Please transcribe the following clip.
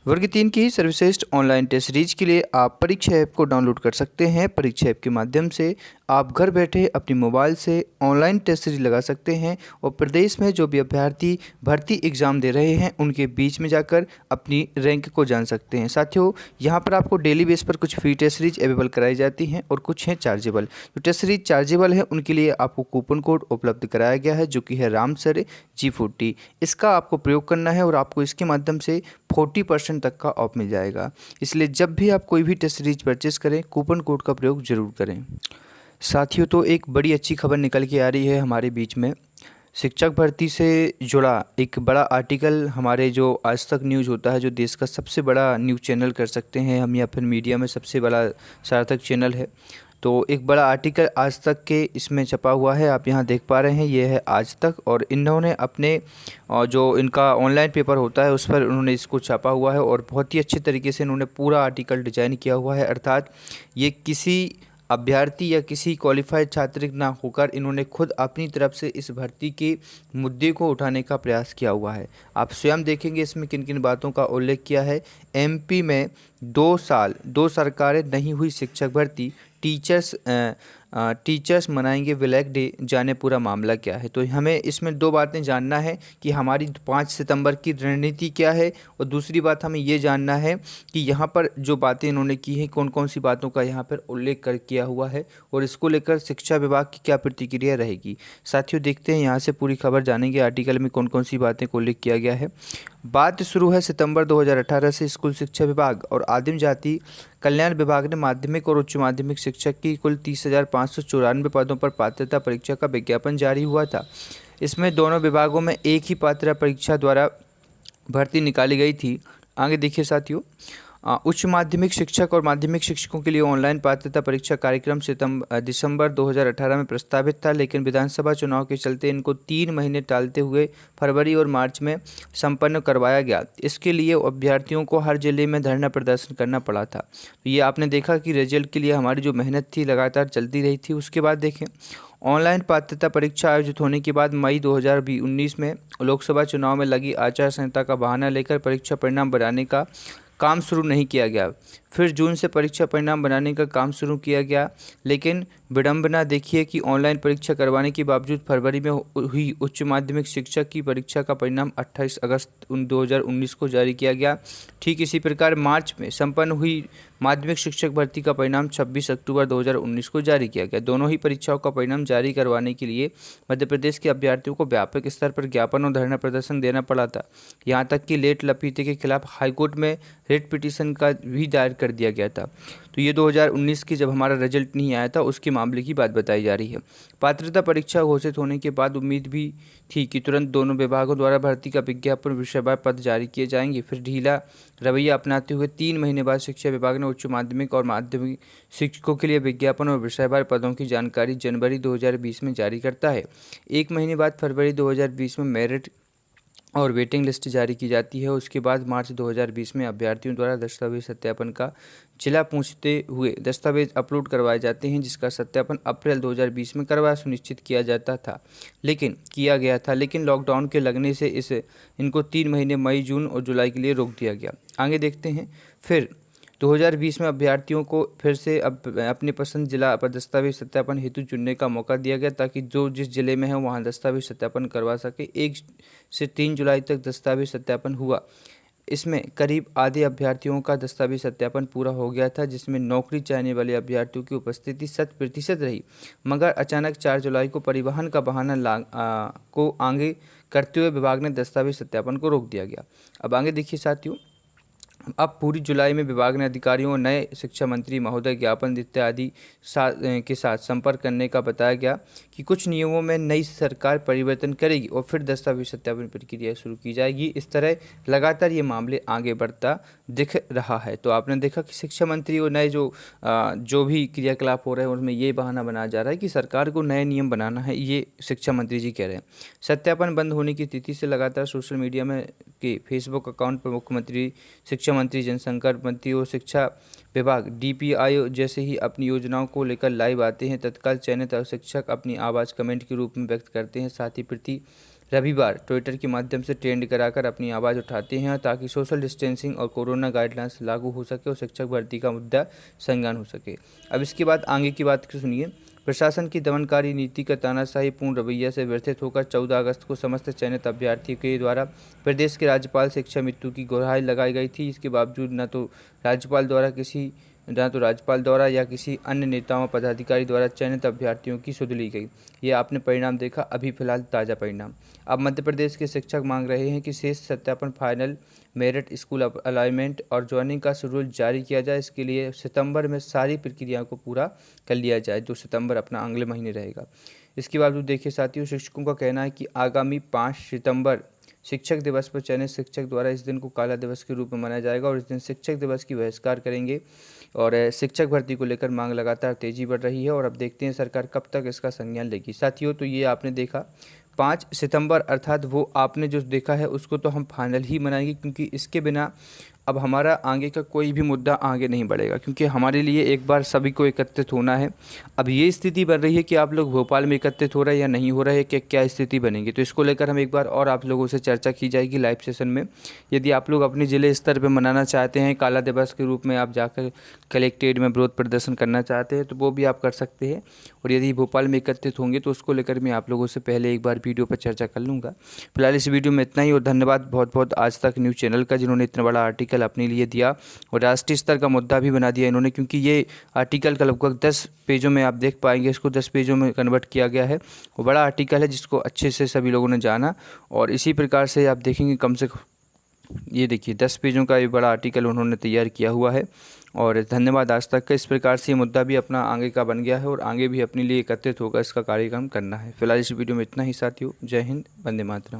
वर्ग 3 की सर्वश्रेष्ठ ऑनलाइन टेस्ट सीरीज के लिए आप परीक्षा ऐप को डाउनलोड कर सकते हैं। परीक्षा ऐप के माध्यम से आप घर बैठे अपनी मोबाइल से ऑनलाइन टेस्ट सीरीज लगा सकते हैं और प्रदेश में जो भी अभ्यर्थी भर्ती एग्ज़ाम दे रहे हैं उनके बीच में जाकर अपनी रैंक को जान सकते हैं। साथियों, यहाँ पर आपको डेली बेस पर कुछ फ्री टेस्ट सीरीज अवेलेबल कराई जाती हैं और कुछ हैं चार्जेबल। जो टेस्ट सीरीज चार्जेबल है उनके लिए आपको कूपन कोड उपलब्ध कराया गया है जो कि है राम सर G40। इसका आपको प्रयोग करना है और आपको इसके माध्यम से 40% तक का ऑफ मिल जाएगा। इसलिए जब भी आप कोई भी टेस्ट सीरीज परचेस करें कूपन कोड का प्रयोग ज़रूर करें। साथियों, तो एक बड़ी अच्छी खबर निकल के आ रही है हमारे बीच में। शिक्षक भर्ती से जुड़ा एक बड़ा आर्टिकल हमारे जो आज तक न्यूज़ होता है, जो देश का सबसे बड़ा न्यूज़ चैनल कर सकते हैं हम, या फिर मीडिया में सबसे बड़ा सार्थक चैनल है। तो एक बड़ा आर्टिकल आज तक के इसमें छपा हुआ है, आप यहाँ देख पा रहे हैं, ये है आज तक। और इन्होंने अपने जो इनका ऑनलाइन पेपर होता है उस पर उन्होंने इसको छापा हुआ है और बहुत ही अच्छे तरीके से इन्होंने पूरा आर्टिकल डिजाइन किया हुआ है। अर्थात ये किसी अभ्यर्थी या किसी क्वालिफाइड छात्र ना होकर इन्होंने खुद अपनी तरफ से इस भर्ती के मुद्दे को उठाने का प्रयास किया हुआ है। आप स्वयं देखेंगे इसमें किन किन बातों का उल्लेख किया है। MP में 2 साल 2 सरकारें नहीं हुई शिक्षक भर्ती, टीचर्स मनाएंगे ब्लैक डे, जाने पूरा मामला क्या है। तो हमें इसमें 2 बातें जानना है कि हमारी 5 सितंबर की रणनीति क्या है, और दूसरी बात हमें ये जानना है कि यहाँ पर जो बातें इन्होंने की हैं कौन कौन सी बातों का यहाँ पर उल्लेख कर किया हुआ है और इसको लेकर शिक्षा विभाग की क्या प्रतिक्रिया रहेगी। साथियों, देखते हैं यहाँ से पूरी खबर जानेंगे आर्टिकल में कौन कौन सी बातें को उल्लेख किया गया है। बात शुरू है सितंबर 2018 से। स्कूल शिक्षा विभाग और आदिम जाति कल्याण विभाग ने माध्यमिक और उच्च माध्यमिक शिक्षक की कुल 30,594 पदों पर पात्रता परीक्षा का विज्ञापन जारी हुआ था। इसमें दोनों विभागों में एक ही पात्रता परीक्षा द्वारा भर्ती निकाली गई थी। आगे देखिए साथियों, उच्च माध्यमिक शिक्षक और माध्यमिक शिक्षकों के लिए ऑनलाइन पात्रता परीक्षा कार्यक्रम दिसंबर 2018 में प्रस्तावित था, लेकिन विधानसभा चुनाव के चलते इनको 3 महीने टालते हुए फरवरी और मार्च में संपन्न करवाया गया। इसके लिए अभ्यर्थियों को हर जिले में धरना प्रदर्शन करना पड़ा था। तो ये आपने देखा कि रिजल्ट के लिए हमारी जो मेहनत थी लगातार चलती रही थी। उसके बाद देखें, ऑनलाइन पात्रता परीक्षा आयोजित होने के बाद मई 2019 में लोकसभा चुनाव में लगी आचार संहिता का बहाना लेकर परीक्षा परिणाम बनाने का काम शुरू नहीं किया गया। फिर जून से परीक्षा परिणाम बनाने का काम शुरू किया गया, लेकिन विडंबना देखिए कि ऑनलाइन परीक्षा करवाने के बावजूद फरवरी में हुई उच्च माध्यमिक शिक्षक की परीक्षा का परिणाम 28 अगस्त 2019 को जारी किया गया। ठीक इसी प्रकार मार्च में संपन्न हुई माध्यमिक शिक्षक भर्ती का परिणाम 26 अक्टूबर 2019 को जारी किया गया। दोनों ही परीक्षाओं का परिणाम जारी करवाने के लिए मध्य प्रदेश के अभ्यर्थियों को व्यापक स्तर पर ज्ञापन और धरना प्रदर्शन देना पड़ा था। यहाँ तक कि लेट लपीते के खिलाफ हाईकोर्ट में रेट पिटीशन का भी दायर कर दिया गया था। तो ये 2019 की जब हमारा रिजल्ट नहीं आया था उसके मामले की बात बताई जा रही है। पात्रता परीक्षा घोषित होने के बाद उम्मीद भी थी कि तुरंत दोनों विभागों द्वारा भर्ती का विज्ञापन विषयवार पद जारी किए जाएंगे। फिर ढीला रवैया अपनाते हुए 3 महीने बाद शिक्षा विभाग ने उच्च माध्यमिक और माध्यमिक शिक्षकों के लिए विज्ञापन और विषयवार पदों की जानकारी जनवरी 2020 में जारी करता है। 1 महीने बाद फरवरी 2020 में मेरिट और वेटिंग लिस्ट जारी की जाती है। उसके बाद मार्च 2020 में अभ्यर्थियों द्वारा दस्तावेज सत्यापन का जिला पूछते हुए दस्तावेज अपलोड करवाए जाते हैं, जिसका सत्यापन अप्रैल 2020 में करवा सुनिश्चित किया गया था, लेकिन लॉकडाउन के लगने से इनको 3 महीने मई, जून और जुलाई के लिए रोक दिया गया। आगे देखते हैं, फिर 2020 में अभ्यर्थियों को फिर से अपनी पसंद जिला पर दस्तावेज सत्यापन हेतु चुनने का मौका दिया गया, ताकि जो जिस जिले में है वहाँ दस्तावेज सत्यापन करवा सके। 1 से 3 जुलाई तक दस्तावेज सत्यापन हुआ। इसमें करीब आधे अभ्यर्थियों का दस्तावेज सत्यापन पूरा हो गया था, जिसमें नौकरी चाहने वाले अभ्यर्थियों की उपस्थिति 100% रही। मगर अचानक 4 जुलाई को परिवहन का बहाना को आगे करते हुए विभाग ने दस्तावेज सत्यापन को रोक दिया गया। अब आगे देखिए साथियों, अब पूरी जुलाई में विभाग ने अधिकारियों और नए शिक्षा मंत्री महोदय ज्ञापन इत्यादि के साथ संपर्क करने का बताया गया कि कुछ नियमों में नई सरकार परिवर्तन करेगी और फिर दस्तावेज सत्यापन प्रक्रिया शुरू की जाएगी। इस तरह लगातार ये मामले आगे बढ़ता दिख रहा है। तो आपने देखा कि शिक्षा मंत्री और नए जो भी क्रियाकलाप हो रहे हैं उसमें ये बहाना बनाया जा रहा है कि सरकार को नए नियम बनाना है, ये शिक्षा मंत्री जी कह रहे हैं। सत्यापन बंद होने की तिथि से लगातार सोशल मीडिया में के फेसबुक अकाउंट पर मुख्यमंत्री, शिक्षा मंत्री, जनसंपर्क मंत्री और शिक्षा विभाग DPI जैसे ही अपनी योजनाओं को लेकर लाइव आते हैं। तत्काल चयनित शिक्षक अपनी आवाज़ कमेंट के रूप में व्यक्त करते हैं। साथ ही रविवार ट्विटर के माध्यम से ट्रेंड कराकर अपनी आवाज़ उठाते हैं ताकि सोशल डिस्टेंसिंग और कोरोना गाइडलाइंस लागू हो सके और शिक्षक भर्ती का मुद्दा संज्ञान हो सके। अब इसके बाद आगे की बात सुनिए। प्रशासन की दमनकारी नीति का तानाशाही पूर्ण रवैया से व्यथित होकर 14 अगस्त को समस्त चयनित अभ्यर्थियों के द्वारा प्रदेश के राज्यपाल से इच्छा मृत्यु की गुहार लगाई गई थी। इसके बावजूद न तो राज्यपाल द्वारा या किसी अन्य नेताओं पदाधिकारी द्वारा चयनित अभ्यर्थियों की सुध ली गई। ये आपने परिणाम देखा, अभी फिलहाल ताज़ा परिणाम। अब मध्य प्रदेश के शिक्षक मांग रहे हैं कि शेष सत्यापन, फाइनल मेरिट, स्कूल अलाइनमेंट और ज्वाइनिंग का शेड्यूल जारी किया जाए। इसके लिए सितंबर में सारी प्रक्रिया को पूरा कर लिया जाए, जो सितंबर अपना अगले महीने रहेगा। इसके बावजूद देखिए साथियों, शिक्षकों का कहना है कि आगामी 5 सितंबर शिक्षक दिवस पर चयनित शिक्षक द्वारा इस दिन को काला दिवस के रूप में मनाया जाएगा और इस दिन शिक्षक दिवस की बहिष्कार करेंगे। और शिक्षक भर्ती को लेकर मांग लगातार तेजी बढ़ रही है और अब देखते हैं सरकार कब तक इसका संज्ञान लेगी। साथियों, तो ये आपने देखा 5 सितंबर, अर्थात वो आपने जो देखा है उसको तो हम फाइनल ही मनाएंगे, क्योंकि इसके बिना अब हमारा आगे का कोई भी मुद्दा आगे नहीं बढ़ेगा, क्योंकि हमारे लिए एक बार सभी को एकत्रित होना है। अब ये स्थिति बन रही है कि आप लोग भोपाल में एकत्रित हो रहे हैं या नहीं हो रहे हैं, कि क्या स्थिति बनेगी, तो इसको लेकर हम एक बार और आप लोगों से चर्चा की जाएगी लाइव सेशन में। यदि आप लोग अपने ज़िले स्तर पर मनाना चाहते हैं, काला दिवस के रूप में आप जाकर कलेक्ट्रेट में विरोध प्रदर्शन करना चाहते हैं, तो वो भी आप कर सकते हैं। और यदि भोपाल में एकत्रित होंगे तो उसको लेकर मैं आप लोगों से पहले एक बार वीडियो पर चर्चा कर लूँगा। फिलहाल इस वीडियो में इतना ही और धन्यवाद बहुत बहुत आज तक न्यूज़ चैनल का, जिन्होंने इतना बड़ा आर्टिकल अपने लिए दिया और राष्ट्रीय स्तर का मुद्दा भी बना दिया इन्होंने, क्योंकि ये आर्टिकल का लगभग 10 पेजों में आप देख पाएंगे, इसको 10 पेजों में कन्वर्ट किया गया है। वो बड़ा आर्टिकल है जिसको अच्छे से सभी लोगों ने जाना और इसी प्रकार से आप देखेंगे कम से ये देखिए 10 पेजों का ये बड़ा आर्टिकल उन्होंने तैयार किया हुआ है। और धन्यवाद आज तक का। इस प्रकार से ये मुद्दा भी अपना आगे का बन गया है और आगे भी अपने लिए एकत्रित होकर इसका कार्यक्रम करना है। फिलहाल इस वीडियो में इतना ही साथियों। जय हिंद, वंदे मातरम।